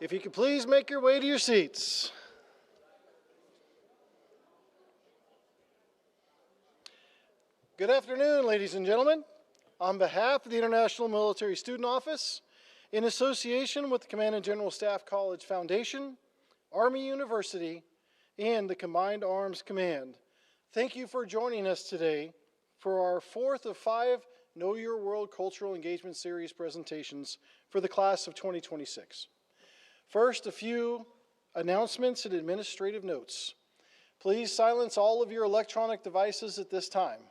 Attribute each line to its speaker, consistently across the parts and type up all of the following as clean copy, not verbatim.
Speaker 1: If you could please make your way to your seats. Good afternoon, ladies and gentlemen. On behalf of the International Military Student Office, in association with the Command and General Staff College Foundation, Army University, and the Combined Arms Command, thank you for joining us today for our fourth of 5 Know Your World Cultural Engagement Series presentations for the class of 2026. First, a few announcements and administrative notes. Please silence all of your electronic devices at this time.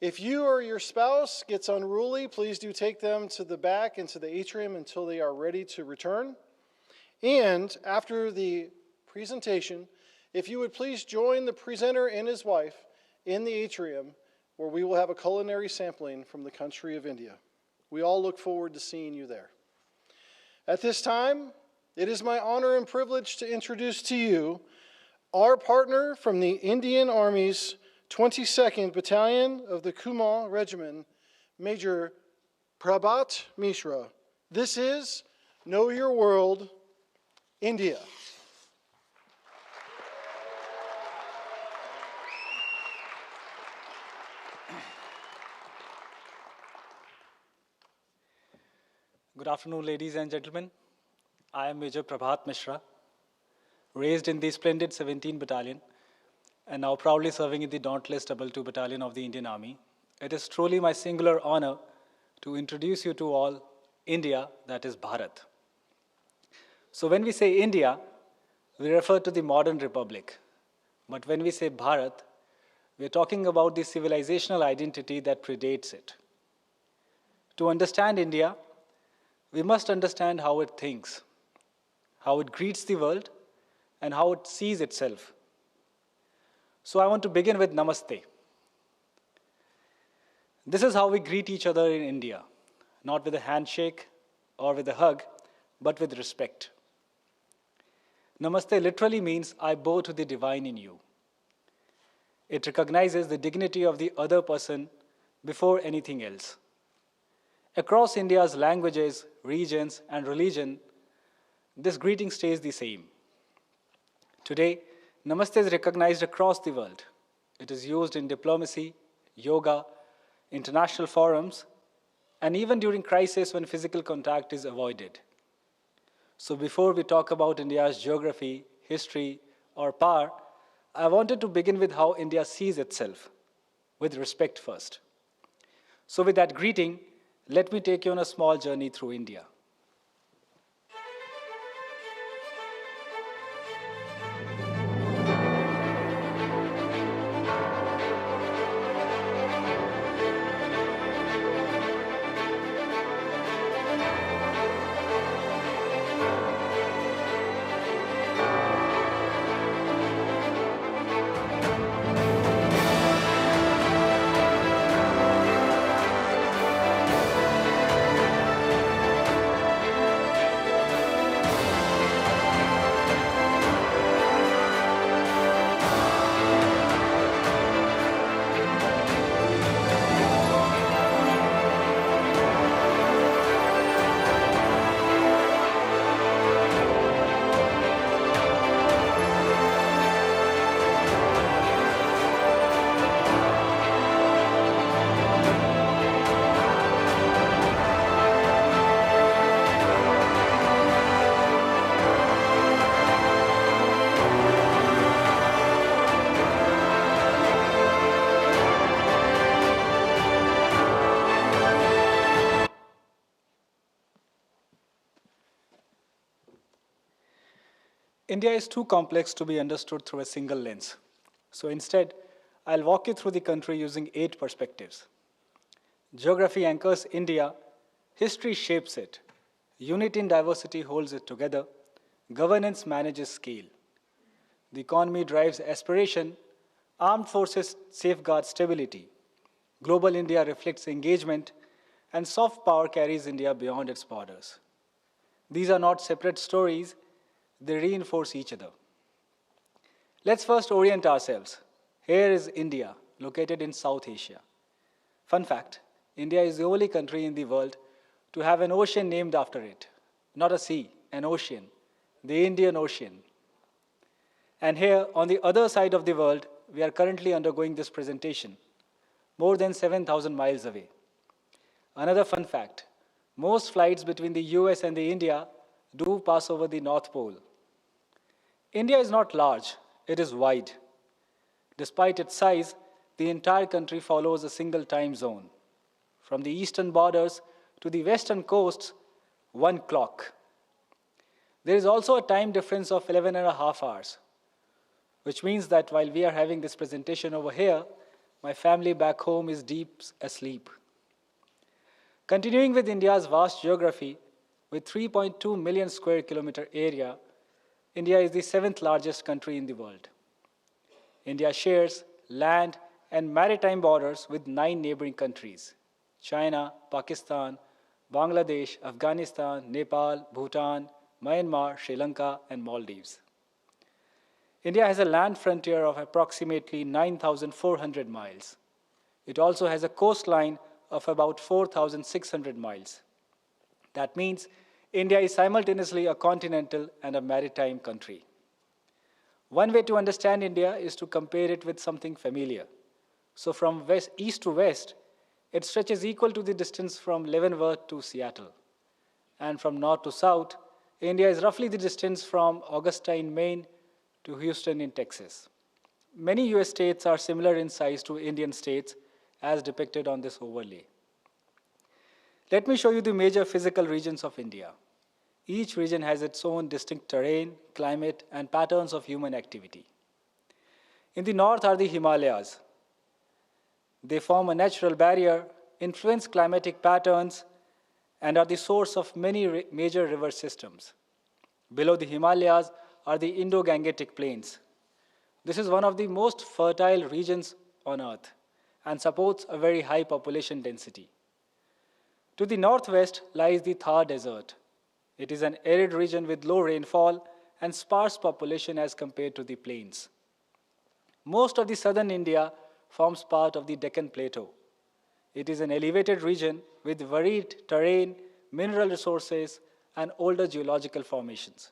Speaker 1: If you or your spouse gets unruly, please do take them to the back into the atrium until they are ready to return. And after the presentation, if you would please join the presenter and his wife in the atrium where we will have a culinary sampling from the country of India. We all look forward to seeing you there. At this time, it is my honor and privilege to introduce to you our partner from the Indian Army's 22nd Battalion of the Kumaon Regiment, Major Prabhat Mishra. This is Know Your World, India.
Speaker 2: Good afternoon, ladies and gentlemen. I am Major Prabhat Mishra, raised in the splendid 17th Battalion, and now proudly serving in the Dauntless 22 Battalion of the Indian Army. It is truly my singular honor to introduce you to all India, that is Bharat. So when we say India, we refer to the modern republic. But when we say Bharat, we are talking about the civilizational identity that predates it. To understand India, we must understand how it thinks, how it greets the world, and how it sees itself. So I want to begin with Namaste. This is how we greet each other in India, not with a handshake or with a hug, but with respect. Namaste literally means I bow to the divine in you. It recognizes the dignity of the other person before anything else. Across India's languages, regions, and religion, this greeting stays the same. Today, Namaste is recognized across the world. It is used in diplomacy, yoga, international forums, and even during crisis when physical contact is avoided. So before we talk about India's geography, history, or power, I wanted to begin with how India sees itself, with respect first. So with that greeting, let me take you on a small journey through India. India is too complex to be understood through a single lens. So instead, I'll walk you through the country using 8 perspectives. Geography anchors India, history shapes it, unity in diversity holds it together, governance manages scale. The economy drives aspiration, armed forces safeguard stability, global India reflects engagement, and soft power carries India beyond its borders. These are not separate stories, they reinforce each other. Let's first orient ourselves. Here is India, located in South Asia. Fun fact, India is the only country in the world to have an ocean named after it. Not a sea, an ocean, the Indian Ocean. And here, on the other side of the world, we are currently undergoing this presentation, more than 7,000 miles away. Another fun fact, most flights between the US and the India do pass over the North Pole. India is not large, it is wide. Despite its size, the entire country follows a single time zone. From the eastern borders to the western coasts, one clock. There is also a time difference of 11 and a half hours, which means that while we are having this presentation over here, my family back home is deep asleep. Continuing with India's vast geography, with 3.2 million square kilometer area, India is the seventh largest country in the world. India shares land and maritime borders with 9 neighboring countries: China, Pakistan, Bangladesh, Afghanistan, Nepal, Bhutan, Myanmar, Sri Lanka, and Maldives. India has a land frontier of approximately 9,400 miles. It also has a coastline of about 4,600 miles. That means India is simultaneously a continental and a maritime country. One way to understand India is to compare it with something familiar. So from east to west, it stretches equal to the distance from Leavenworth to Seattle. And from north to south, India is roughly the distance from Augustine, Maine to Houston in Texas. Many US states are similar in size to Indian states as depicted on this overlay. Let me show you the major physical regions of India. Each region has its own distinct terrain, climate, and patterns of human activity. In the north are the Himalayas. They form a natural barrier, influence climatic patterns, and are the source of many major river systems. Below the Himalayas are the Indo-Gangetic Plains. This is one of the most fertile regions on Earth and supports a very high population density. To the northwest lies the Thar Desert. It is an arid region with low rainfall and sparse population as compared to the plains. Most of the southern India forms part of the Deccan Plateau. It is an elevated region with varied terrain, mineral resources, and older geological formations.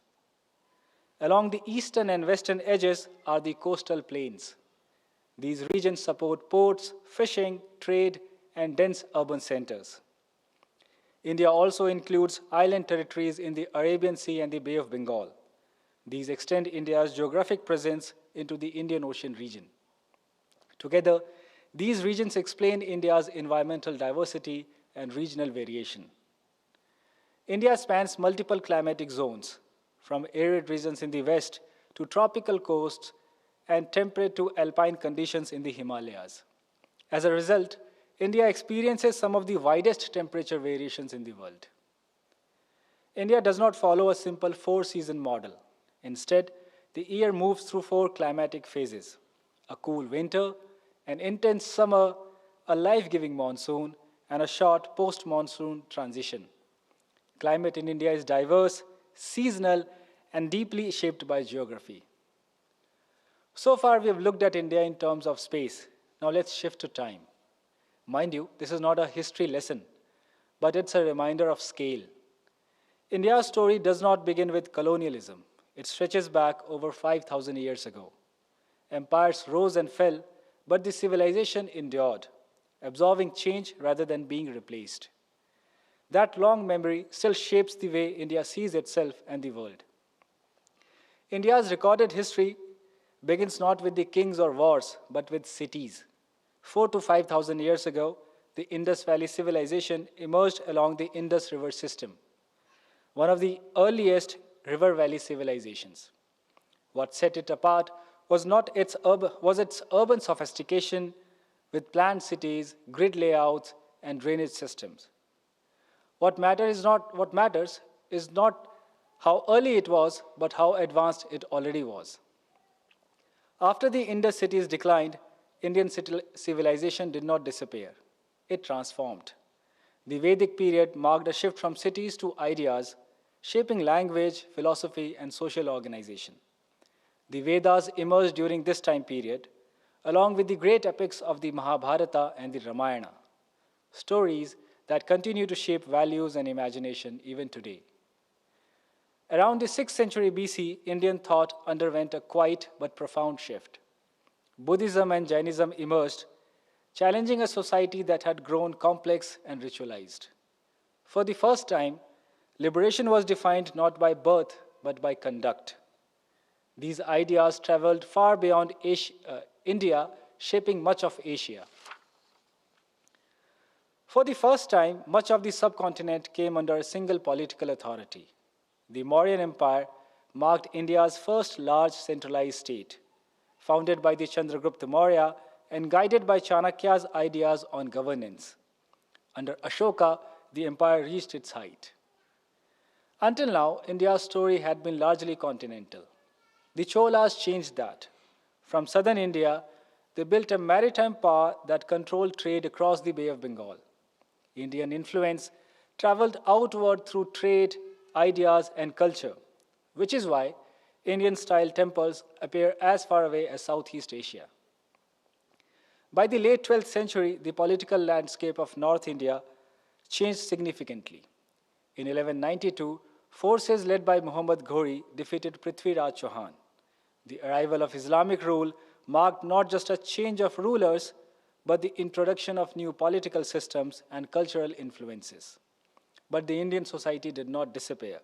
Speaker 2: Along the eastern and western edges are the coastal plains. These regions support ports, fishing, trade, and dense urban centers. India also includes island territories in the Arabian Sea and the Bay of Bengal. These extend India's geographic presence into the Indian Ocean region. Together, these regions explain India's environmental diversity and regional variation. India spans multiple climatic zones, from arid regions in the west to tropical coasts and temperate to alpine conditions in the Himalayas. As a result, India experiences some of the widest temperature variations in the world. India does not follow a simple 4-season model. Instead, the year moves through 4 climatic phases: a cool winter, an intense summer, a life-giving monsoon, and a short post-monsoon transition. Climate in India is diverse, seasonal, and deeply shaped by geography. So far, we have looked at India in terms of space. Now let's shift to time. Mind you, this is not a history lesson, but it's a reminder of scale. India's story does not begin with colonialism. It stretches back over 5,000 years ago. Empires rose and fell, but the civilization endured, absorbing change rather than being replaced. That long memory still shapes the way India sees itself and the world. India's recorded history begins not with the kings or wars, but with cities. 4,000 to 5,000 years ago, the Indus Valley civilization emerged along the Indus River system, one of the earliest river valley civilizations. What set it apart was its urban sophistication with planned cities, grid layouts, and drainage systems. What matters is not how early it was, but how advanced it already was. After the Indus cities declined, Indian civilization did not disappear. It transformed. The Vedic period marked a shift from cities to ideas, shaping language, philosophy, and social organization. The Vedas emerged during this time period, along with the great epics of the Mahabharata and the Ramayana, stories that continue to shape values and imagination even today. Around the 6th century BC, Indian thought underwent a quiet but profound shift. Buddhism and Jainism emerged, challenging a society that had grown complex and ritualized. For the first time, liberation was defined not by birth but by conduct. These ideas traveled far beyond India, shaping much of Asia. For the first time, much of the subcontinent came under a single political authority. The Mauryan Empire marked India's first large centralized state, founded by the Chandragupta Maurya and guided by Chanakya's ideas on governance. Under Ashoka, the empire reached its height. Until now, India's story had been largely continental. The Cholas changed that. From southern India, they built a maritime power that controlled trade across the Bay of Bengal. Indian influence traveled outward through trade, ideas, and culture, which is why Indian-style temples appear as far away as Southeast Asia. By the late 12th century, the political landscape of North India changed significantly. In 1192, forces led by Muhammad Ghori defeated Prithviraj Chauhan. The arrival of Islamic rule marked not just a change of rulers, but the introduction of new political systems and cultural influences. But the Indian society did not disappear.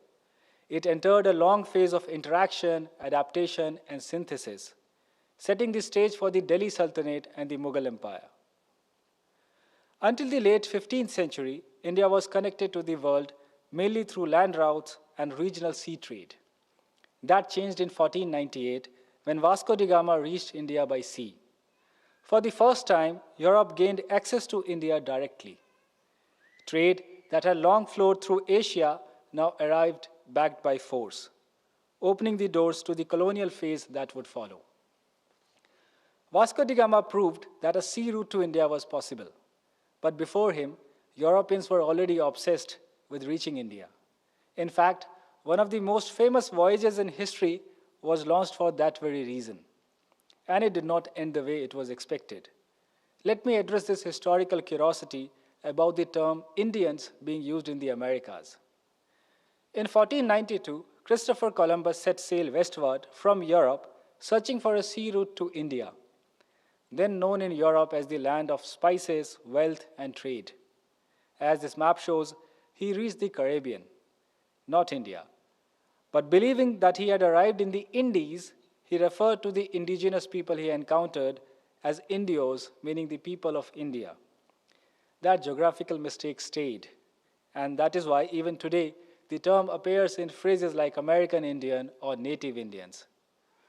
Speaker 2: It entered a long phase of interaction, adaptation, and synthesis, setting the stage for the Delhi Sultanate and the Mughal Empire. Until the late 15th century, India was connected to the world mainly through land routes and regional sea trade. That changed in 1498 when Vasco da Gama reached India by sea. For the first time, Europe gained access to India directly. Trade that had long flowed through Asia now arrived backed by force, opening the doors to the colonial phase that would follow. Vasco da Gama proved that a sea route to India was possible, but before him, Europeans were already obsessed with reaching India. In fact, one of the most famous voyages in history was launched for that very reason, and it did not end the way it was expected. Let me address this historical curiosity about the term Indians being used in the Americas. In 1492, Christopher Columbus set sail westward from Europe, searching for a sea route to India, then known in Europe as the land of spices, wealth, and trade. As this map shows, he reached the Caribbean, not India. But believing that he had arrived in the Indies, he referred to the indigenous people he encountered as Indios, meaning the people of India. That geographical mistake stayed, and that is why even today the term appears in phrases like American Indian or Native Indians.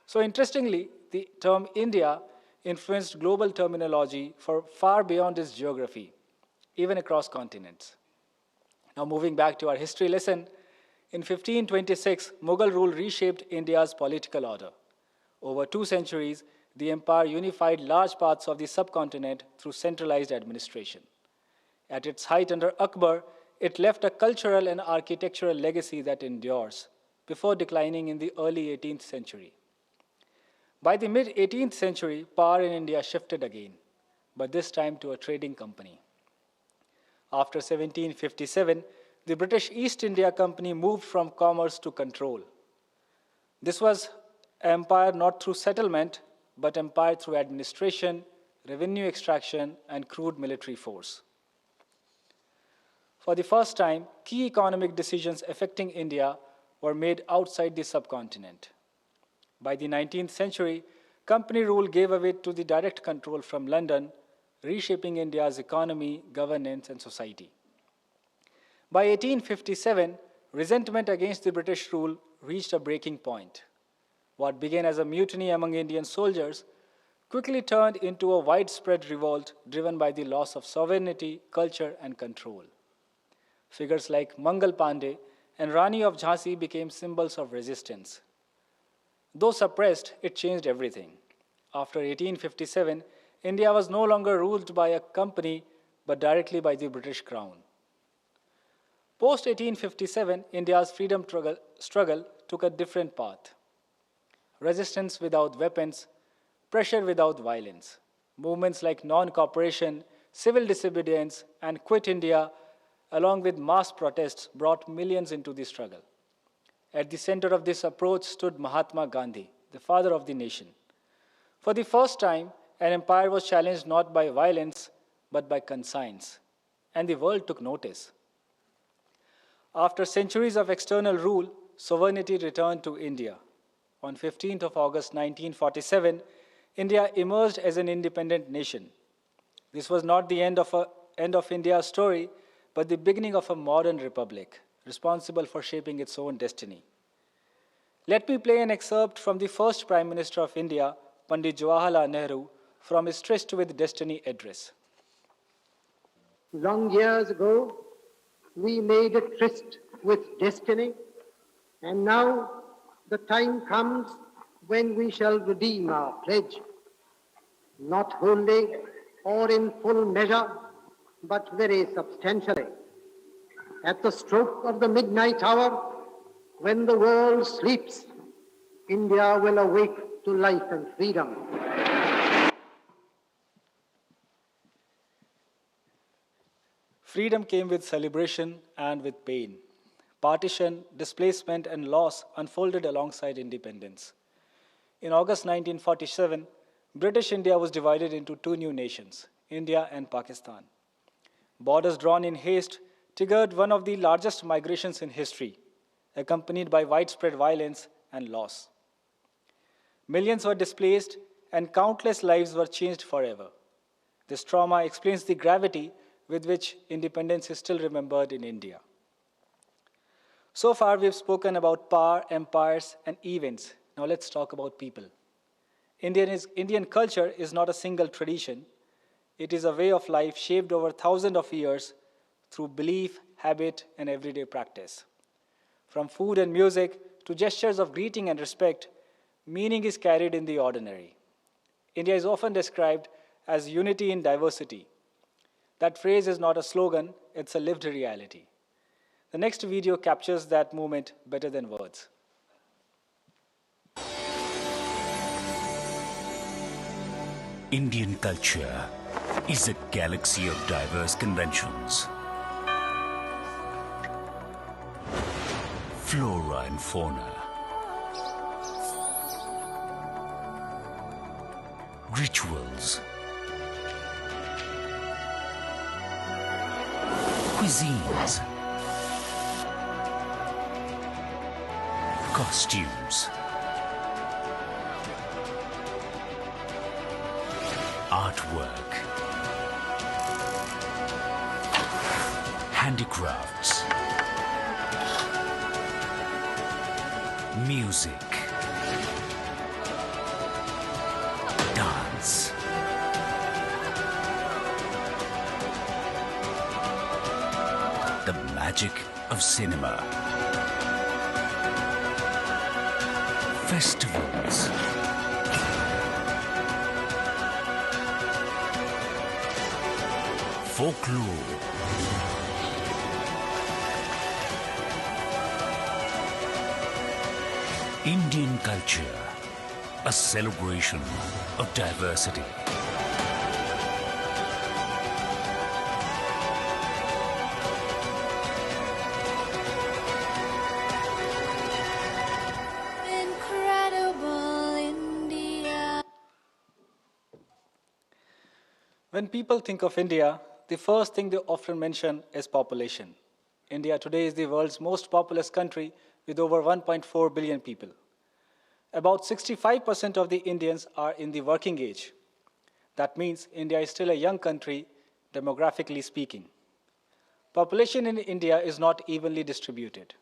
Speaker 2: So interestingly, the term India influenced global terminology for far beyond its geography, even across continents. Now moving back to our history lesson, in 1526, Mughal rule reshaped India's political order. Over 2 centuries, the empire unified large parts of the subcontinent through centralized administration. At its height under Akbar, it left a cultural and architectural legacy that endures, before declining in the early 18th century. By the mid-18th century, power in India shifted again, but this time to a trading company. After 1757, the British East India Company moved from commerce to control. This was empire not through settlement, but empire through administration, revenue extraction, and crude military force. For the first time, key economic decisions affecting India were made outside the subcontinent. By the 19th century, company rule gave way to the direct control from London, reshaping India's economy, governance, and society. By 1857, resentment against the British rule reached a breaking point. What began as a mutiny among Indian soldiers quickly turned into a widespread revolt driven by the loss of sovereignty, culture, and control. Figures like Mangal Pandey and Rani of Jhansi became symbols of resistance. Though suppressed, it changed everything. After 1857, India was no longer ruled by a company, but directly by the British Crown. Post-1857, India's freedom struggle took a different path. Resistance without weapons, pressure without violence. Movements like non-cooperation, civil disobedience, and Quit India, along with mass protests, brought millions into the struggle. At the center of this approach stood Mahatma Gandhi, the father of the nation. For the first time, an empire was challenged not by violence, but by conscience, and the world took notice. After centuries of external rule, sovereignty returned to India. On 15th of August 1947, India emerged as an independent nation. This was not the end of India's story, but the beginning of a modern republic, responsible for shaping its own destiny. Let me play an excerpt from the first Prime Minister of India, Pandit Jawaharlal Nehru, from his Tryst with Destiny address.
Speaker 3: Long years ago, we made a tryst with destiny, and now the time comes when we shall redeem our pledge, not wholly or in full measure, but very substantially. At the stroke of the midnight hour, when the world sleeps, India will awake to life and freedom.
Speaker 2: Freedom came with celebration and with pain. Partition, displacement, and loss unfolded alongside independence. In August 1947, British India was divided into two new nations, India and Pakistan. Borders drawn in haste triggered one of the largest migrations in history, accompanied by widespread violence and loss. Millions were displaced and countless lives were changed forever. This trauma explains the gravity with which independence is still remembered in India. So far, we've spoken about power, empires, and events. Now let's talk about people. Indian culture is not a single tradition. It is a way of life shaped over thousands of years through belief, habit, and everyday practice. From food and music to gestures of greeting and respect, meaning is carried in the ordinary. India is often described as unity in diversity. That phrase is not a slogan, it's a lived reality. The next video captures that moment better than words.
Speaker 4: Indian culture is a galaxy of diverse conventions. Flora and fauna. Rituals. Cuisines. Costumes. Artwork. Handicrafts. Music. Dance. The magic of cinema. Festivals. Folklore. Indian culture, a celebration of diversity.
Speaker 5: Incredible India.
Speaker 2: When people think of India, the first thing they often mention is population. India today is the world's most populous country with over 1.4 billion people. About 65% of the Indians are in the working age. That means India is still a young country, demographically speaking. Population in India is not evenly distributed.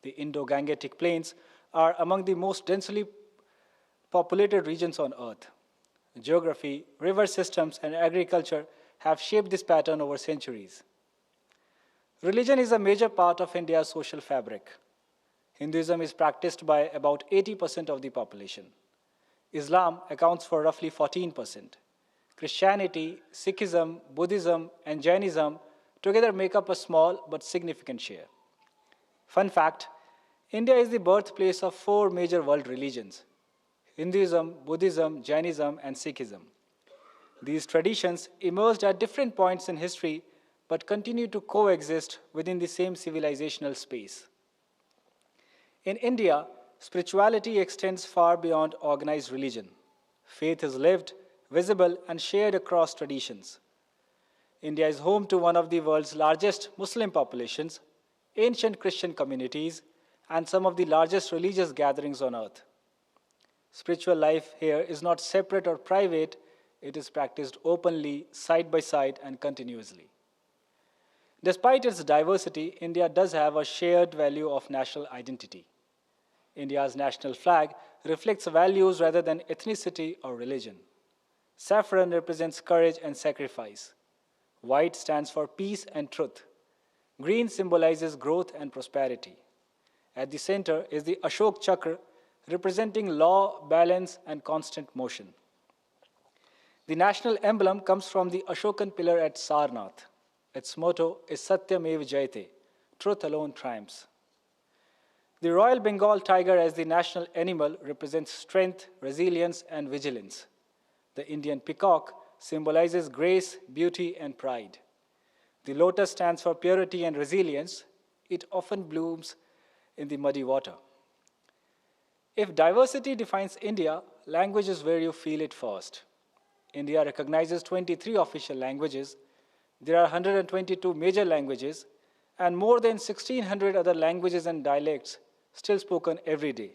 Speaker 2: The Indo-Gangetic Plains are among the most densely populated regions on Earth. Geography, river systems, and agriculture have shaped this pattern over centuries. Religion is a major part of India's social fabric. Hinduism is practiced by about 80% of the population. Islam accounts for roughly 14%. Christianity, Sikhism, Buddhism, and Jainism together make up a small but significant share. Fun fact, India is the birthplace of 4 major world religions: Hinduism, Buddhism, Jainism, and Sikhism. These traditions emerged at different points in history but continue to coexist within the same civilizational space. In India, spirituality extends far beyond organized religion. Faith is lived, visible, and shared across traditions. India is home to one of the world's largest Muslim populations, ancient Christian communities, and some of the largest religious gatherings on earth. Spiritual life here is not separate or private, it is practiced openly, side by side, and continuously. Despite its diversity, India does have a shared value of national identity. India's national flag reflects values rather than ethnicity or religion. Saffron represents courage and sacrifice. White stands for peace and truth. Green symbolizes growth and prosperity. At the center is the Ashok Chakra, representing law, balance, and constant motion. The national emblem comes from the Ashokan pillar at Sarnath. Its motto is Satyamev Jayate, truth alone triumphs. The Royal Bengal tiger as the national animal represents strength, resilience, and vigilance. The Indian peacock symbolizes grace, beauty, and pride. The lotus stands for purity and resilience. It often blooms in the muddy water. If diversity defines India, language is where you feel it first. India recognizes 23 official languages. There are 122 major languages and more than 1,600 other languages and dialects still spoken every day.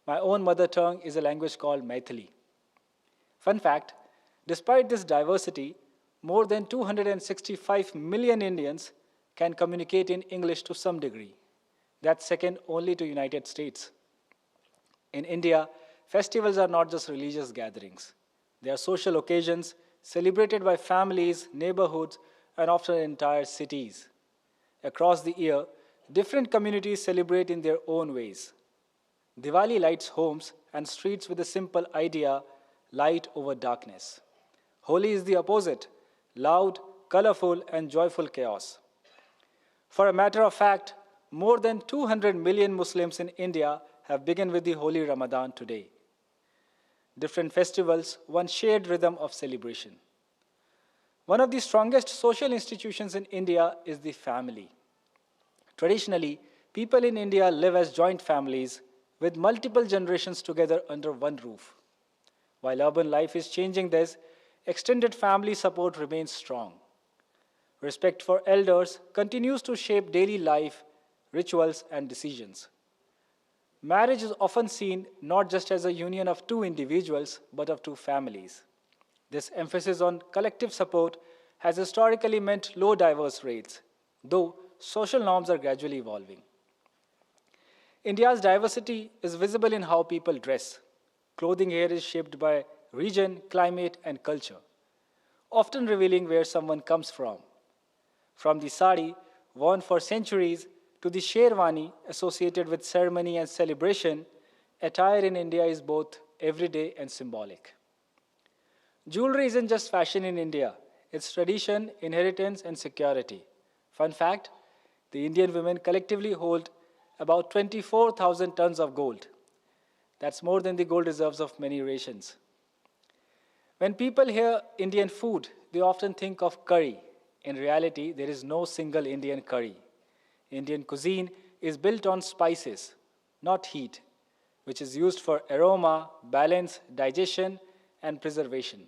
Speaker 2: My own mother tongue is a language called Maithili. Fun fact, despite this diversity, more than 265 million Indians can communicate in English to some degree. That's second only to United States. In India, festivals are not just religious gatherings. They are social occasions celebrated by families, neighborhoods, and often entire cities. Across the year, different communities celebrate in their own ways. Diwali lights homes and streets with a simple idea, light over darkness. Holi is the opposite, loud, colorful, and joyful chaos. For a matter of fact, more than 200 million Muslims in India have begun with the Holy Ramadan today. Different festivals, one shared rhythm of celebration. One of the strongest social institutions in India is the family. Traditionally, people in India live as joint families with multiple generations together under one roof. While urban life is changing this, extended family support remains strong. Respect for elders continues to shape daily life, rituals, and decisions. Marriage is often seen not just as a union of two individuals, but of two families. This emphasis on collective support has historically meant low divorce rates, though social norms are gradually evolving. India's diversity is visible in how people dress. Clothing here is shaped by region, climate, and culture, often revealing where someone comes from. From the sari, worn for centuries, to the sherwani associated with ceremony and celebration, attire in India is both everyday and symbolic. Jewelry isn't just fashion in India, it's tradition, inheritance, and security. Fun fact, the Indian women collectively hold about 24,000 tons of gold. That's more than the gold reserves of many nations. When people hear Indian food, they often think of curry. In reality, there is no single Indian curry. Indian cuisine is built on spices, not heat, which is used for aroma, balance, digestion, and preservation.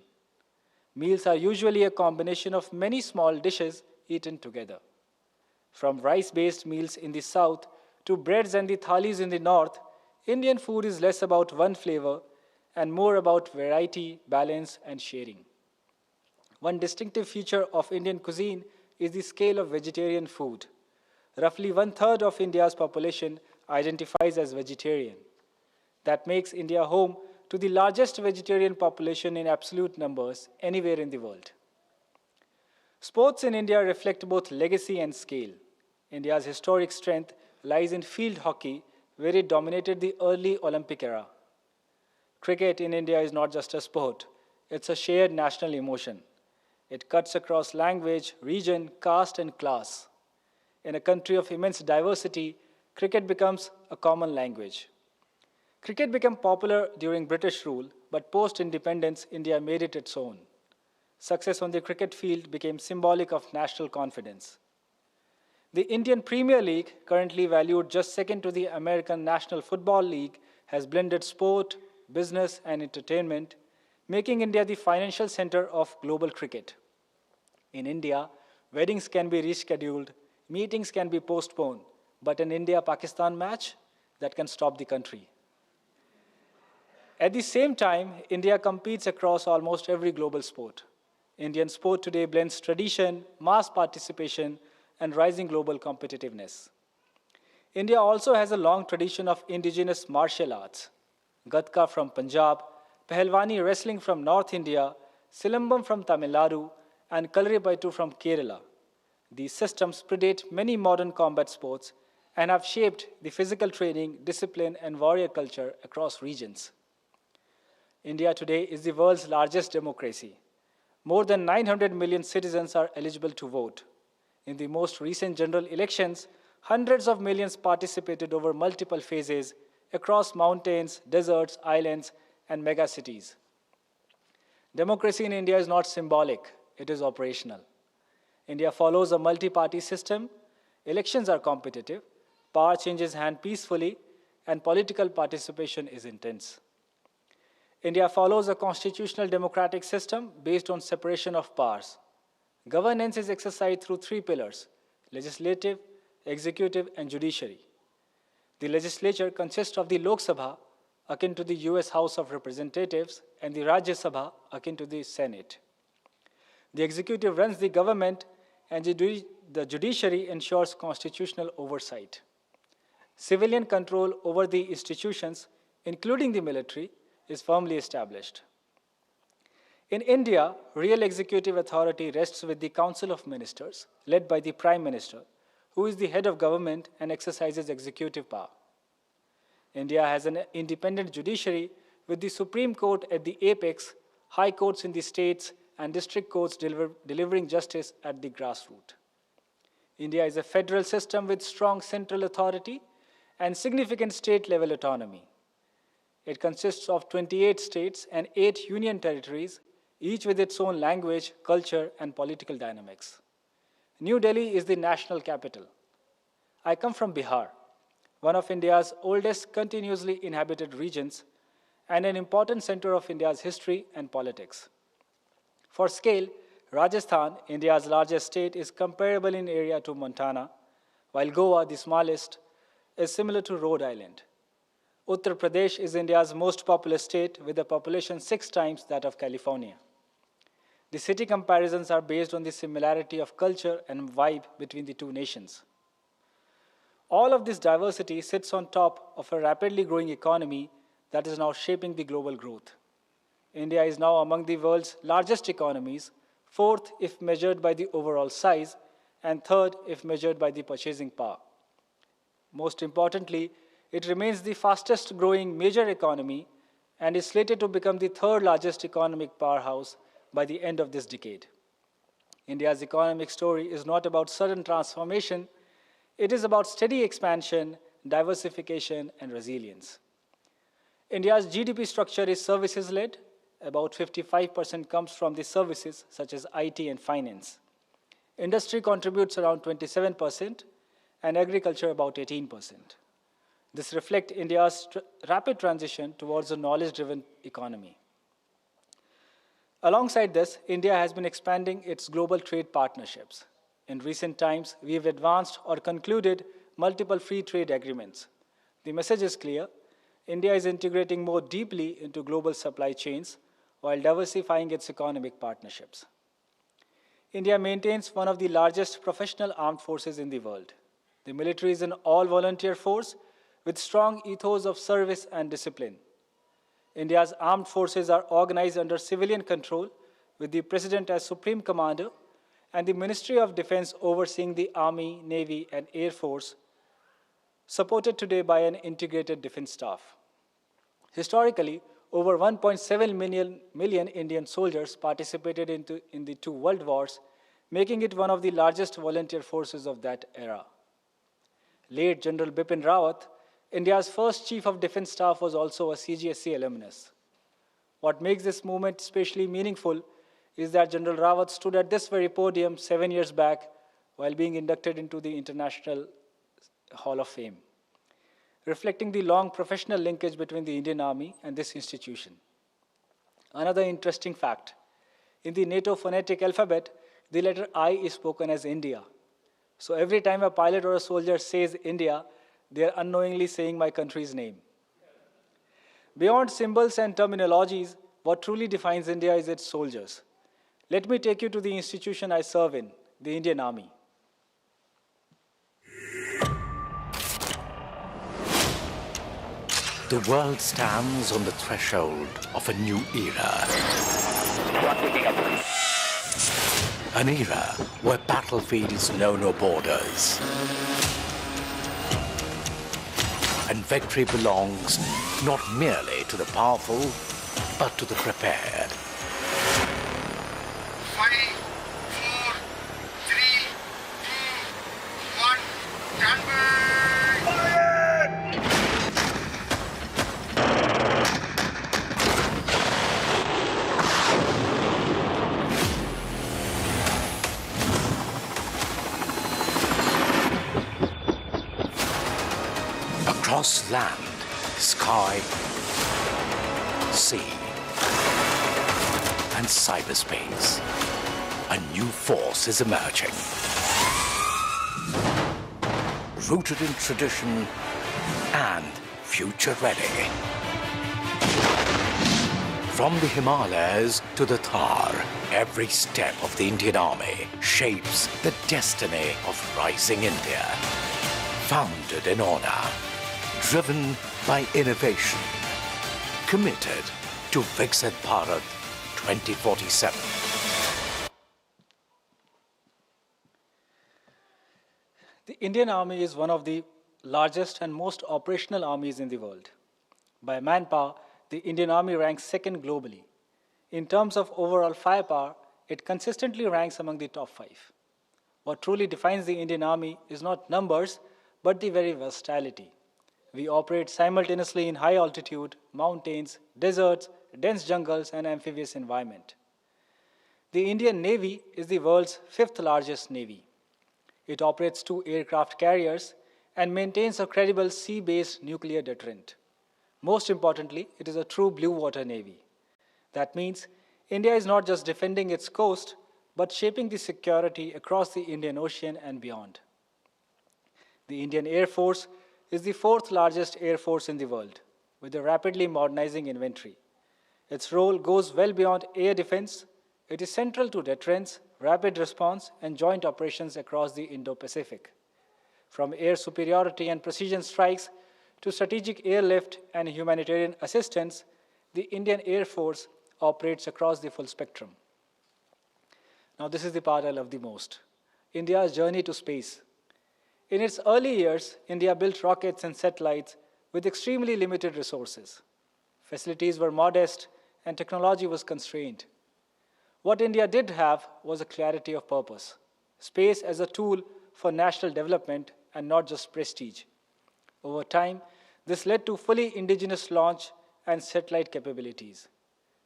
Speaker 2: Meals are usually a combination of many small dishes eaten together. From rice-based meals in the south to breads and the thalis in the north, Indian food is less about one flavor and more about variety, balance, and sharing. One distinctive feature of Indian cuisine is the scale of vegetarian food. Roughly one-third of India's population identifies as vegetarian. That makes India home to the largest vegetarian population in absolute numbers anywhere in the world. Sports in India reflect both legacy and scale. India's historic strength lies in field hockey, where it dominated the early Olympic era. Cricket in India is not just a sport, it's a shared national emotion. It cuts across language, region, caste, and class. In a country of immense diversity, cricket becomes a common language. Cricket became popular during British rule, but post-independence, India made it its own. Success on the cricket field became symbolic of national confidence. The Indian Premier League, currently valued just second to the American National Football League, has blended sport, business, and entertainment, making India the financial center of global cricket. In India, weddings can be rescheduled, meetings can be postponed, but an India-Pakistan match, that can stop the country. At the same time, India competes across almost every global sport. Indian sport today blends tradition, mass participation, and rising global competitiveness. India also has a long tradition of indigenous martial arts. Gatka from Punjab, Pahalwani wrestling from North India, Silambam from Tamil Nadu, and Kalripayattu from Kerala. These systems predate many modern combat sports and have shaped the physical training, discipline, and warrior culture across regions. India today is the world's largest democracy. More than 900 million citizens are eligible to vote. In the most recent general elections, hundreds of millions participated over multiple phases across mountains, deserts, islands, and megacities. Democracy in India is not symbolic, it is operational. India follows a multi-party system, elections are competitive, power changes hand peacefully, and political participation is intense. India follows a constitutional democratic system based on separation of powers. Governance is exercised through three pillars: legislative, executive, and judiciary. The legislature consists of the Lok Sabha, akin to the US House of Representatives, and the Rajya Sabha, akin to the Senate. The executive runs the government, and the judiciary ensures constitutional oversight. Civilian control over the institutions, including the military, is firmly established. In India, real executive authority rests with the Council of Ministers, led by the Prime Minister, who is the head of government and exercises executive power. India has an independent judiciary with the Supreme Court at the apex, high courts in the states, and district courts delivering justice at the grassroots. India is a federal system with strong central authority and significant state-level autonomy. It consists of 28 states and 8 union territories, each with its own language, culture, and political dynamics. New Delhi is the national capital. I come from Bihar, one of India's oldest continuously inhabited regions and an important center of India's history and politics. For scale, Rajasthan, India's largest state, is comparable in area to Montana, while Goa, the smallest, is similar to Rhode Island. Uttar Pradesh is India's most populous state with a population 6 times that of California. The city comparisons are based on the similarity of culture and vibe between the two nations. All of this diversity sits on top of a rapidly growing economy that is now shaping the global growth. India is now among the world's largest economies, 4th if measured by the overall size, and 3rd if measured by the purchasing power. Most importantly, it remains the fastest growing major economy and is slated to become the 3rd largest economic powerhouse by the end of this decade. India's economic story is not about sudden transformation, it is about steady expansion, diversification, and resilience. India's GDP structure is services-led. About 55% comes from the services such as IT and finance. Industry contributes around 27% and agriculture about 18%. This reflects India's rapid transition towards a knowledge-driven economy. Alongside this, India has been expanding its global trade partnerships. In recent times, we have advanced or concluded multiple free trade agreements. The message is clear. India is integrating more deeply into global supply chains while diversifying its economic partnerships. India maintains one of the largest professional armed forces in the world. The military is an all-volunteer force with strong ethos of service and discipline. India's armed forces are organized under civilian control with the President as Supreme Commander and the Ministry of Defense overseeing the Army, Navy, and Air Force, supported today by an integrated defense staff. Historically, over 1.7 million Indian soldiers participated in the 2 world wars, making it one of the largest volunteer forces of that era. Late General Bipin Rawat, India's first Chief of Defense Staff, was also a CGSC alumnus. What makes this movement especially meaningful is that General Rawat stood at this very podium 7 years back while being inducted into the International Hall of Fame, reflecting the long professional linkage between the Indian Army and this institution. Another interesting fact, in the NATO phonetic alphabet, the letter I is spoken as India. So every time a pilot or a soldier says India, they are unknowingly saying my country's name. Beyond symbols and terminologies, what truly defines India is its soldiers. Let me take you to the institution I serve in, the Indian Army.
Speaker 6: The world stands on the threshold of a new era. An era where battlefields know no borders. And victory belongs not merely to the powerful, but to the prepared.
Speaker 7: 5, 4, 3, 2, 1, stand by!
Speaker 6: Across land, sky, sea, and cyberspace, a new force is emerging. Rooted in tradition and future ready. From the Himalayas to the Thar, every step of the Indian Army shapes the destiny of rising India. Founded in honor, driven by innovation, committed to Viksit Bharat 2047.
Speaker 2: The Indian Army is one of the largest and most operational armies in the world. By manpower, the Indian Army ranks second globally. In terms of overall firepower, it consistently ranks among the top 5. What truly defines the Indian Army is not numbers, but the very versatility. We operate simultaneously in high altitude, mountains, deserts, dense jungles, and amphibious environment. The Indian Navy is the world's 5th largest navy. It operates 2 aircraft carriers and maintains a credible sea-based nuclear deterrent. Most importantly, it is a true blue water navy. That means India is not just defending its coast, but shaping the security across the Indian Ocean and beyond. The Indian Air Force is the 4th largest air force in the world, with a rapidly modernizing inventory. Its role goes well beyond air defense. It is central to deterrence, rapid response, and joint operations across the Indo-Pacific. From air superiority and precision strikes to strategic airlift and humanitarian assistance, the Indian Air Force operates across the full spectrum. Now, this is the part I love the most: India's journey to space. In its early years, India built rockets and satellites with extremely limited resources. Facilities were modest and technology was constrained. What India did have was a clarity of purpose, space as a tool for national development and not just prestige. Over time, this led to fully indigenous launch and satellite capabilities.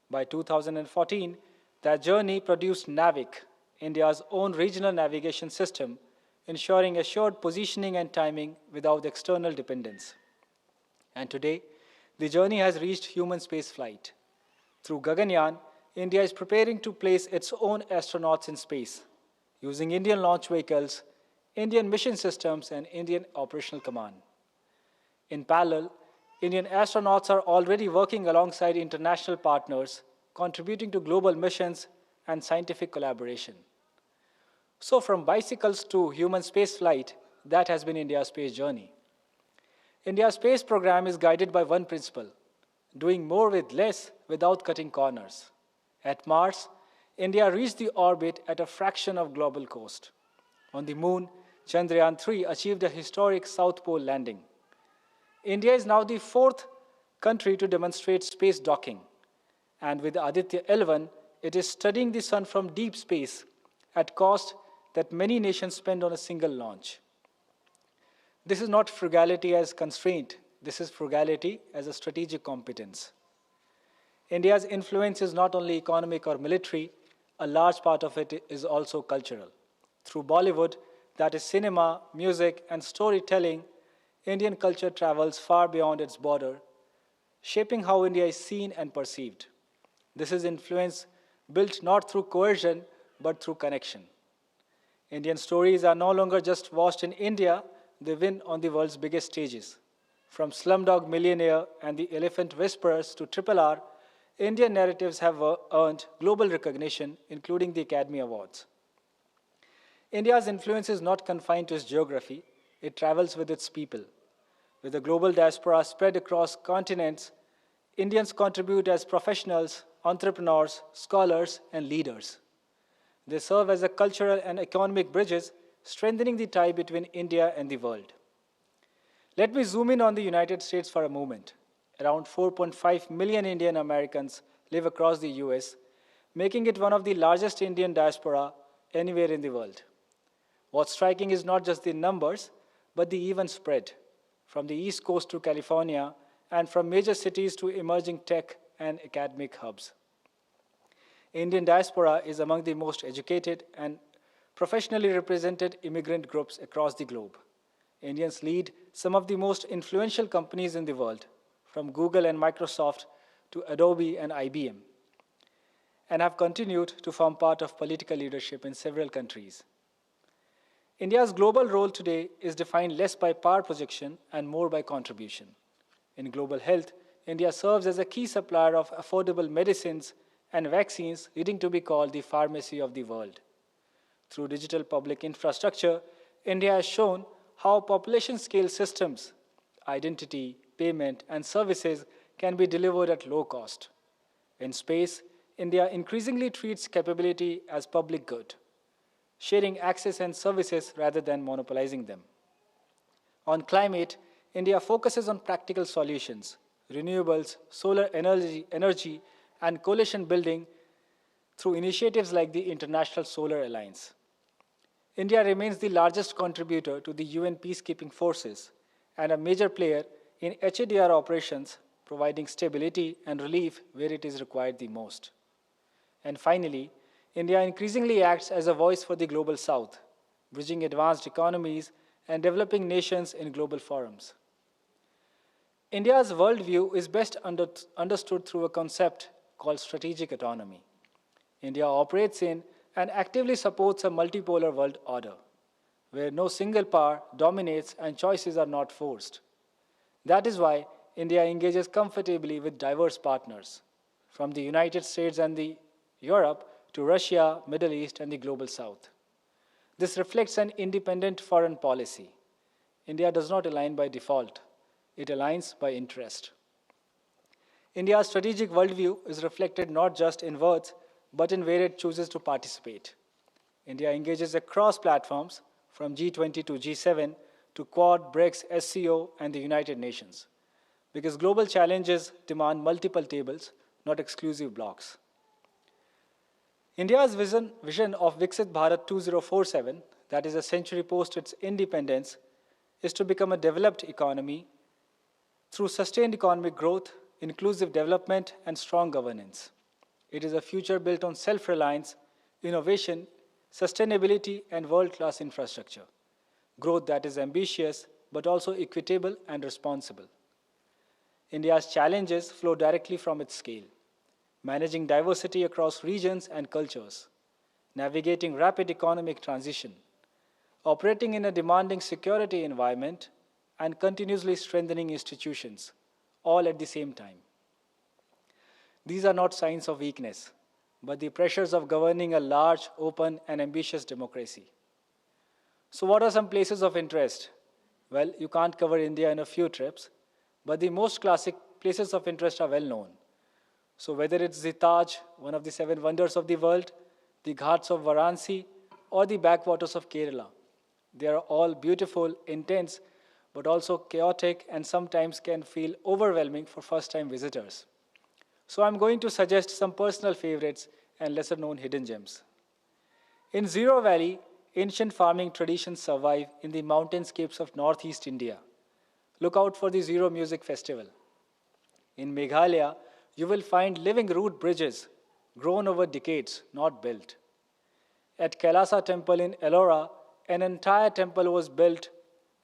Speaker 2: By 2014, that journey produced NAVIC, India's own regional navigation system, ensuring assured positioning and timing without external dependence. And today, the journey has reached human space flight. Through Gaganyaan, India is preparing to place its own astronauts in space, using Indian launch vehicles, Indian mission systems, and Indian operational command. In parallel, Indian astronauts are already working alongside international partners, contributing to global missions and scientific collaboration. So from bicycles to human spaceflight, that has been India's space journey. India's space program is guided by one principle: doing more with less without cutting corners. At Mars, India reached the orbit at a fraction of global cost. On the Moon, Chandrayaan-3 achieved a historic South Pole landing. India is now the 4th country to demonstrate space docking. And with Aditya L1, it is studying the sun from deep space at cost that many nations spend on a single launch. This is not frugality as constraint. This is frugality as a strategic competence. India's influence is not only economic or military, a large part of it is also cultural. Through Bollywood, that is cinema, music, and storytelling, Indian culture travels far beyond its border, shaping how India is seen and perceived. This is influence built not through coercion, but through connection. Indian stories are no longer just watched in India, they win on the world's biggest stages. From Slumdog Millionaire and the Elephant Whisperers to Triple R, Indian narratives have earned global recognition, including the Academy Awards. India's influence is not confined to its geography, it travels with its people. With a global diaspora spread across continents, Indians contribute as professionals, entrepreneurs, scholars, and leaders. They serve as a cultural and economic bridges, strengthening the tie between India and the world. Let me zoom in on the United States for a moment. Around 4.5 million Indian Americans live across the US, making it one of the largest Indian diaspora anywhere in the world. What's striking is not just the numbers, but the even spread, from the East Coast to California, and from major cities to emerging tech and academic hubs. Indian diaspora is among the most educated and professionally represented immigrant groups across the globe. Indians lead some of the most influential companies in the world, from Google and Microsoft to Adobe and IBM, and have continued to form part of political leadership in several countries. India's global role today is defined less by power projection and more by contribution. In global health, India serves as a key supplier of affordable medicines and vaccines, leading to be called the pharmacy of the world. Through digital public infrastructure, India has shown how population-scale systems, identity, payment, and services can be delivered at low cost. In space, India increasingly treats capability as public good, sharing access and services rather than monopolizing them. On climate, India focuses on practical solutions, renewables, solar energy, and coalition building through initiatives like the International Solar Alliance. India remains the largest contributor to the UN peacekeeping forces and a major player in HADR operations, providing stability and relief where it is required the most. And finally, India increasingly acts as a voice for the global south, bridging advanced economies and developing nations in global forums. India's worldview is best understood through a concept called strategic autonomy. India operates in and actively supports a multipolar world order, where no single power dominates and choices are not forced. That is why India engages comfortably with diverse partners, from the United States and the Europe to Russia, Middle East, and the global south. This reflects an independent foreign policy. India does not align by default, it aligns by interest. India's strategic worldview is reflected not just in words, but in where it chooses to participate. India engages across platforms, from G20 to G7 to Quad, BRICS, SCO, and the United Nations, because global challenges demand multiple tables, not exclusive blocks. India's vision of Viksit Bharat 2047, that is a century post its independence, is to become a developed economy through sustained economic growth, inclusive development, and strong governance. It is a future built on self-reliance, innovation, sustainability, and world-class infrastructure. Growth that is ambitious, but also equitable and responsible. India's challenges flow directly from its scale. Managing diversity across regions and cultures, navigating rapid economic transition, operating in a demanding security environment, and continuously strengthening institutions, all at the same time. These are not signs of weakness, but the pressures of governing a large, open, and ambitious democracy. So what are some places of interest? Well, you can't cover India in a few trips, but the most classic places of interest are well known. So whether it's the Taj, one of the 7 wonders of the world, the Ghats of Varanasi, or the backwaters of Kerala, they are all beautiful, intense, but also chaotic and sometimes can feel overwhelming for first-time visitors. So I'm going to suggest some personal favorites and lesser-known hidden gems. In Zero Valley, ancient farming traditions survive in the mountainscapes of northeast India. Look out for the Zero Music Festival. In Meghalaya, you will find living root bridges grown over decades, not built. At Kailasa Temple in Ellora, an entire temple was built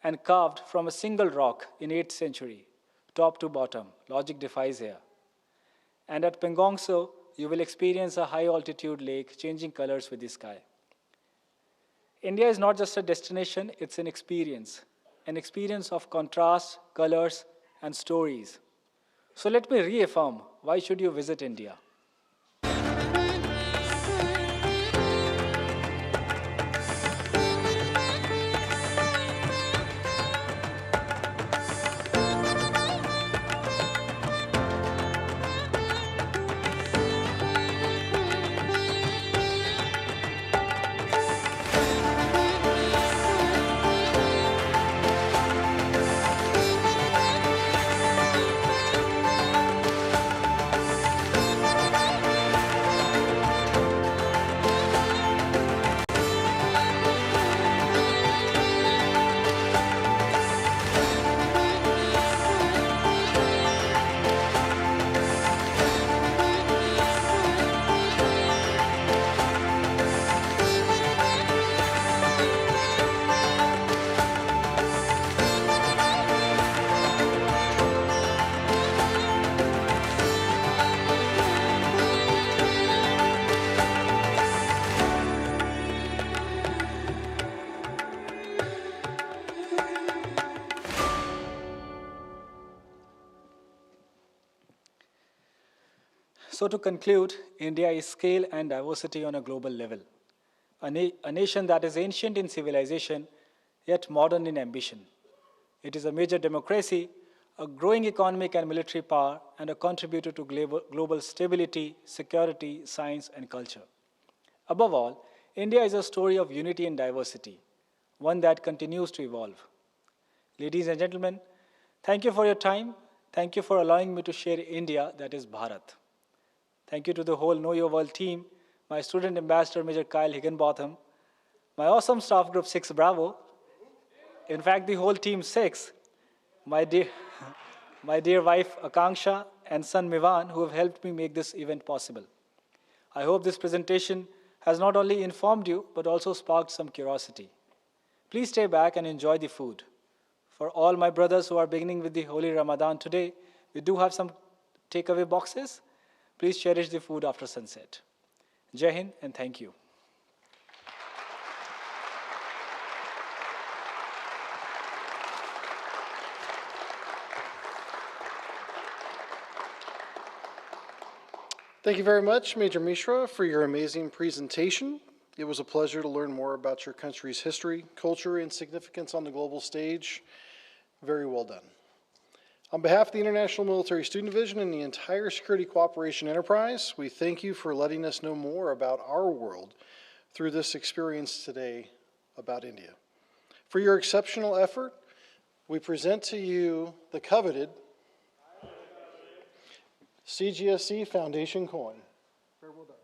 Speaker 2: and carved from a single rock in 8th century, top to bottom. Logic defies here. And at Pengongso, you will experience a high-altitude lake changing colors with the sky. India is not just a destination, it's an experience of contrast, colors, and stories. So let me reaffirm, why should you visit India? So to conclude, India is scale and diversity on a global level. A nation that is ancient in civilization, yet modern in ambition. It is a major democracy, a growing economic and military power, and a contributor to global stability, security, science, and culture. Above all, India is a story of unity and diversity, one that continues to evolve. Ladies and gentlemen, thank you for your time. Thank you for allowing me to share India, that is Bharat. Thank you to the whole Know Your World team, my student ambassador, Major Kyle Higginbotham, my awesome staff group 6 Bravo, in fact, the whole team 6, my dear wife Akanksha and son Mivan, who have helped me make this event possible. I hope this presentation has not only informed you, but also sparked some curiosity. Please stay back and enjoy the food. For all my brothers who are beginning with the Holy Ramadan today, we do have some takeaway boxes. Please cherish the food after sunset. Jai Hind and thank you.
Speaker 1: Thank you very much, Major Mishra, for your amazing presentation. It was a pleasure to learn more about your country's history, culture, and significance on the global stage. Very well done. On behalf of the International Military Student Division and the entire Security Cooperation Enterprise, we thank you for letting us know more about our world through this experience today about India. For your exceptional effort, we present to you the coveted CGSC Foundation coin. Very well done.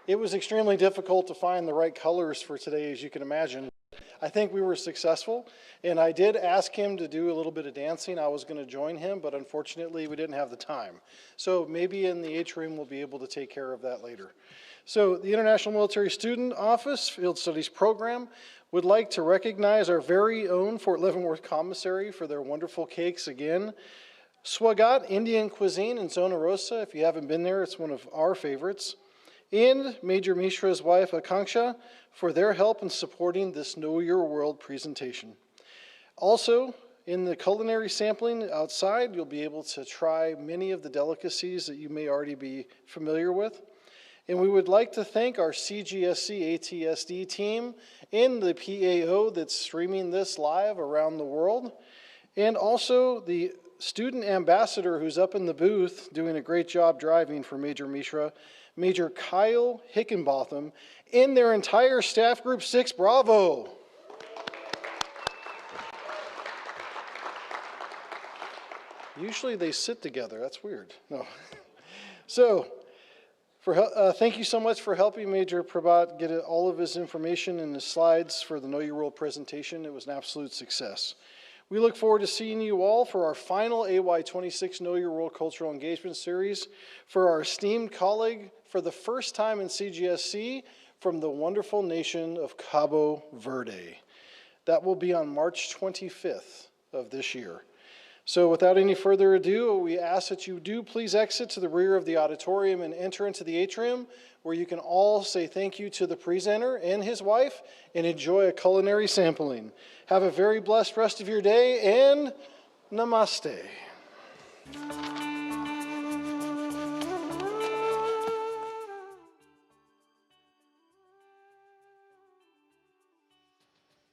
Speaker 1: It was extremely difficult to find the right colors for today, as you can imagine. I think we were successful, and I did ask him to do a little bit of dancing. I was going to join him, but unfortunately we didn't have the time. So maybe in the atrium we'll be able to take care of that later. So the International Military Student Office Field Studies Program would like to recognize our very own Fort Leavenworth Commissary for their wonderful cakes again. Swagat Indian Cuisine in Zona Rosa, if you haven't been there, it's one of our favorites. And Major Mishra's wife, Akanksha, for their help in supporting this Know Your World presentation. Also, in the culinary sampling outside, you'll be able to try many of the delicacies that you may already be familiar with. And we would like to thank our CGSC ATSD team and the PAO that's streaming this live around the world. And also the student ambassador who's up in the booth doing a great job driving for Major Mishra, Major Kyle Hickenbotham, and their entire staff group 6 Bravo. Usually they sit together, that's weird. No. So, thank you so much for helping Major Prabhat get all of his information and his slides for the Know Your World presentation. It was an absolute success. We look forward to seeing you all for our final AY26 Know Your World Cultural Engagement Series for our esteemed colleague for the first time in CGSC from the wonderful nation of Cabo Verde. That will be on March 25th of this year. So without any further ado, we ask that you do please exit to the rear of the auditorium and enter into the atrium where you can all say thank you to the presenter and his wife and enjoy a culinary sampling. Have a very blessed rest of your day and namaste.